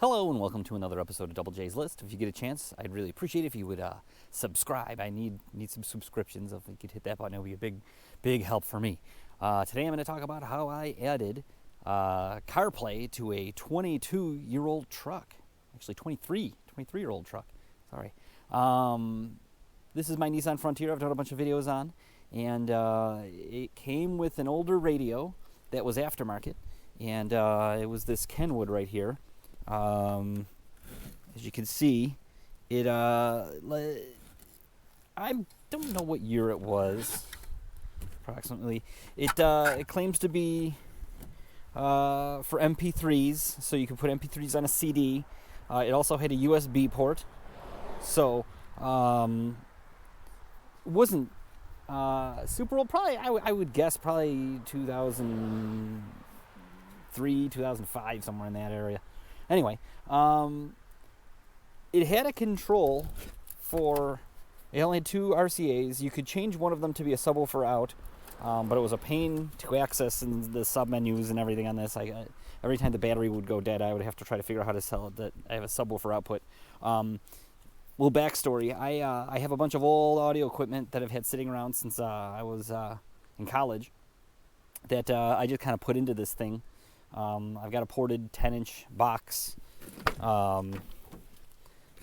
Hello and welcome to another episode of Double J's List. If you get a chance, I'd really appreciate it if you would subscribe. I need some subscriptions. If you could hit that button, it would be a big help for me. Today I'm going to talk about how I added CarPlay to a 22-year-old truck. Actually, 23-year-old truck. Sorry. This is my Nissan Frontier I've done a bunch of videos on. And it came with an older radio that was aftermarket. And it was this Kenwood right here. As you can see, it I don't know what year it was. Approximately, it claims to be for MP3s, so you can put MP3s on a CD. It also had a USB port, so it wasn't super old. Probably, I would guess probably 2003, 2005, somewhere in that area. Anyway, it had a control for, it only had two RCAs. You could change one of them to be a subwoofer out, but it was a pain to access in the sub-menus and everything on this. Every time the battery would go dead, I would have to try to figure out how to sell it that I have a subwoofer output. Little backstory, I have a bunch of old audio equipment that I've had sitting around since I was in college that I just kind of put into this thing. I've got a ported 10-inch box, kind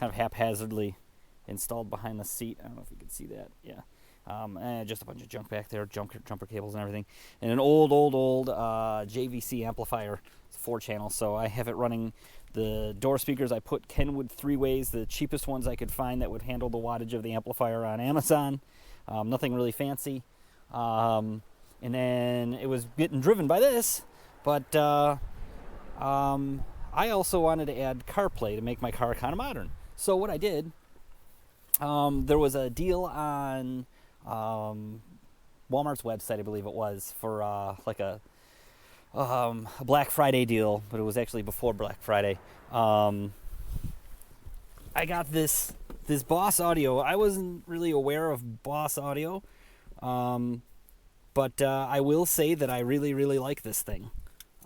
of haphazardly installed behind the seat. I don't know if you can see that. Yeah. And just a bunch of junk back there, jumper cables and everything. And an old JVC amplifier. It's 4-channel, so I have it running the door speakers. I put Kenwood 3-ways, the cheapest ones I could find that would handle the wattage of the amplifier on Amazon. Nothing really fancy. And then it was getting driven by this. But I also wanted to add CarPlay to make my car kind of modern. So what I did, there was a deal on Walmart's website, I believe it was, for like a Black Friday deal, but it was actually before Black Friday. I got this Boss audio. I wasn't really aware of Boss audio, but I will say that I really like this thing.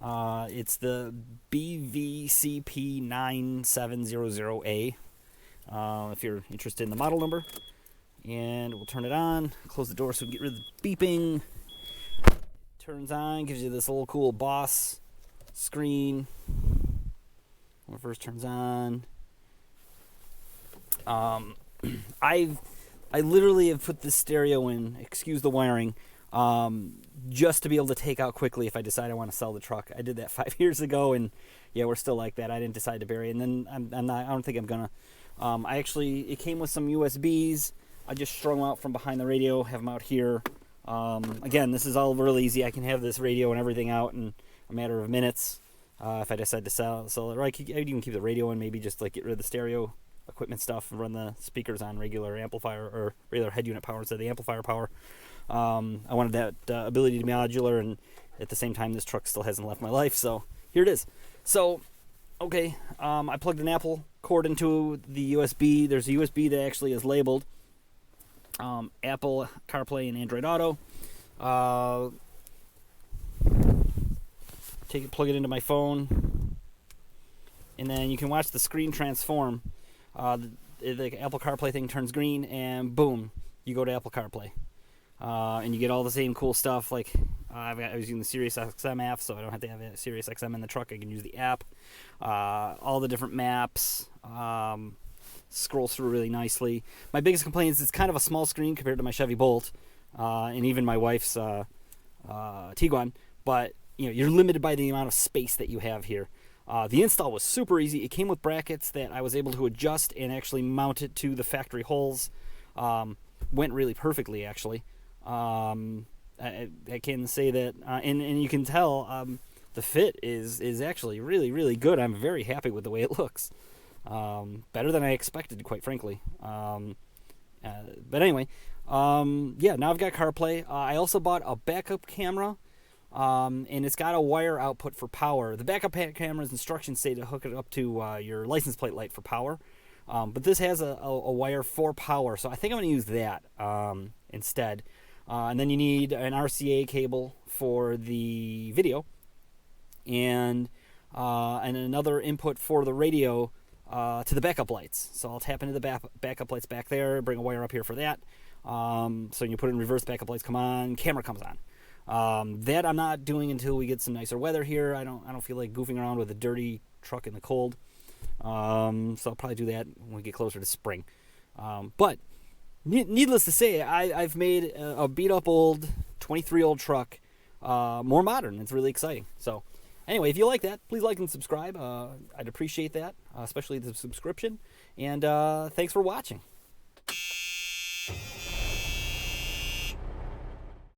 It's the BVCP9700A, if you're interested in the model number. And we'll turn it on, close the door so we can get rid of the beeping. Turns on, gives you this little cool Boss screen. When it first turns on. I literally have put this stereo in, excuse the wiring, just to be able to take out quickly if I decide I want to sell the truck. I did that 5 years ago, and yeah, we're still like that. I didn't decide to bury it, and then I don't think I'm gonna. It came with some USBs. I just strung them out from behind the radio, have them out here. Again, this is all real easy. I can have this radio and everything out in a matter of minutes if I decide to sell it. Or I'd even keep the radio in, maybe just like get rid of the stereo equipment stuff and run the speakers on regular amplifier or regular head unit power instead of the amplifier power. I wanted that ability to be modular, and at the same time, this truck still hasn't left my life, so here it is. So, okay, I plugged an Apple cord into the USB. There's a USB that actually is labeled Apple CarPlay and Android Auto. Plug it into my phone, and then you can watch the screen transform. The Apple CarPlay thing turns green, and boom, you go to Apple CarPlay. And you get all the same cool stuff. Like I was using the Sirius XM app, so I don't have to have a Sirius XM in the truck. I can use the app. All the different maps. Scrolls through really nicely. My biggest complaint is it's kind of a small screen compared to my Chevy Bolt, and even my wife's Tiguan. But you're limited by the amount of space that you have here. The install was super easy. It came with brackets that I was able to adjust and actually mount it to the factory holes. Went really perfectly, actually. I can say that, and you can tell the fit is actually really good. I'm very happy with the way it looks. Better than I expected, quite frankly. But anyway, yeah, now I've got CarPlay. I also bought a backup camera, and it's got a wire output for power. The backup camera's instructions say to hook it up to your license plate light for power. But this has a wire for power, so I think I'm going to use that instead. And then you need an RCA cable for the video. And and another input for the radio to the backup lights. So I'll tap into the backup lights back there, bring a wire up here for that. So you put in reverse, backup lights come on, camera comes on. That I'm not doing until we get some nicer weather here. I don't feel like goofing around with a dirty truck in the cold. So I'll probably do that when we get closer to spring. But needless to say, I've made a beat-up old 23-year-old truck more modern. It's really exciting. So anyway, if you like that, please like and subscribe. I'd appreciate that, especially the subscription. And thanks for watching.